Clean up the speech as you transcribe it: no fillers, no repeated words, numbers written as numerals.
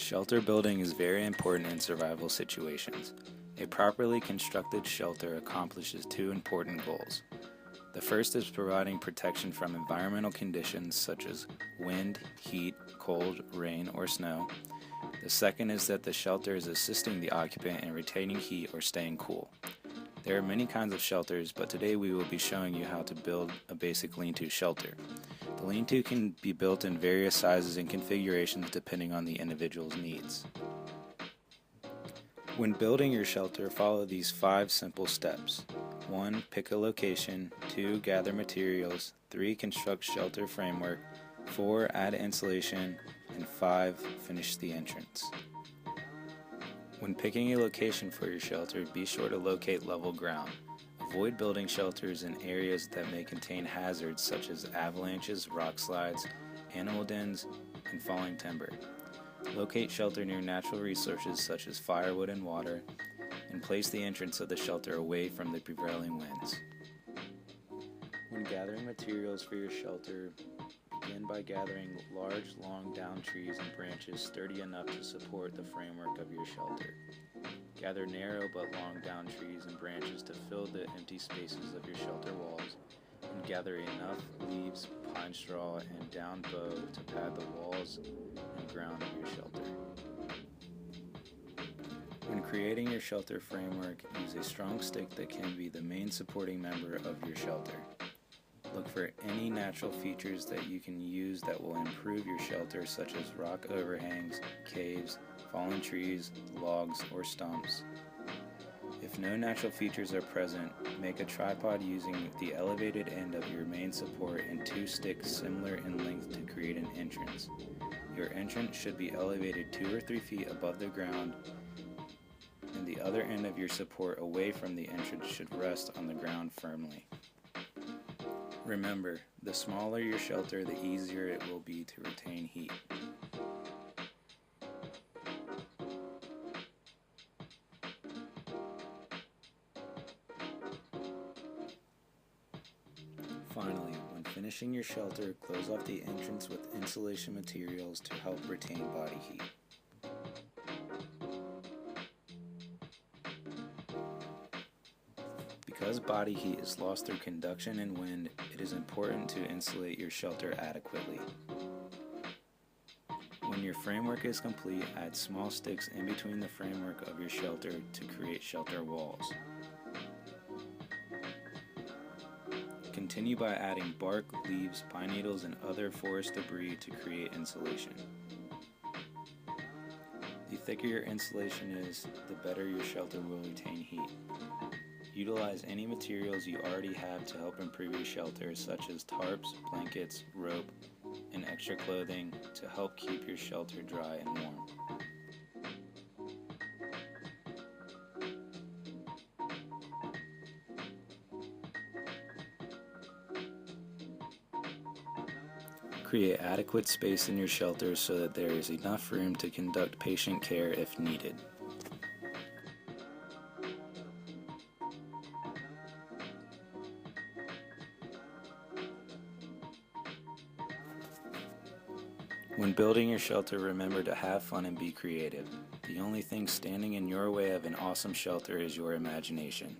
Shelter building is very important in survival situations. A properly constructed shelter accomplishes two important goals. The first is providing protection from environmental conditions such as wind, heat, cold, rain, or snow. The second is that the shelter is assisting the occupant in retaining heat or staying cool. There are many kinds of shelters, but today we will be showing you how to build a basic lean-to shelter. The lean-to can be built in various sizes and configurations depending on the individual's needs. When building your shelter, follow these 5 simple steps. 1. Pick a location. 2. Gather materials. 3. Construct shelter framework. 4. Add insulation. And 5. Finish the entrance. When picking a location for your shelter, be sure to locate level ground. Avoid building shelters in areas that may contain hazards such as avalanches, rock slides, animal dens, and falling timber. Locate shelter near natural resources such as firewood and water, and place the entrance of the shelter away from the prevailing winds. When gathering materials for your shelter, begin by gathering large, long down trees and branches sturdy enough to support the framework of your shelter. Gather narrow but long down trees and branches to fill the empty spaces of your shelter walls, and gather enough leaves, pine straw, and down bough to pad the walls and ground of your shelter. When creating your shelter framework, use a strong stick that can be the main supporting member of your shelter. Look for any natural features that you can use that will improve your shelter, such as rock overhangs, caves, fallen trees, logs, or stumps. If no natural features are present, make a tripod using the elevated end of your main support and 2 sticks similar in length to create an entrance. Your entrance should be elevated 2 or 3 feet above the ground, and the other end of your support away from the entrance should rest on the ground firmly. Remember, the smaller your shelter, the easier it will be to retain heat. Finally, when finishing your shelter, close off the entrance with insulation materials to help retain body heat. Because body heat is lost through conduction and wind, it is important to insulate your shelter adequately. When your framework is complete, add small sticks in between the framework of your shelter to create shelter walls. Continue by adding bark, leaves, pine needles, and other forest debris to create insulation. The thicker your insulation is, the better your shelter will retain heat. Utilize any materials you already have to help improve your shelter, such as tarps, blankets, rope, and extra clothing to help keep your shelter dry and warm. Create adequate space in your shelter so that there is enough room to conduct patient care if needed. When building your shelter, remember to have fun and be creative. The only thing standing in your way of an awesome shelter is your imagination.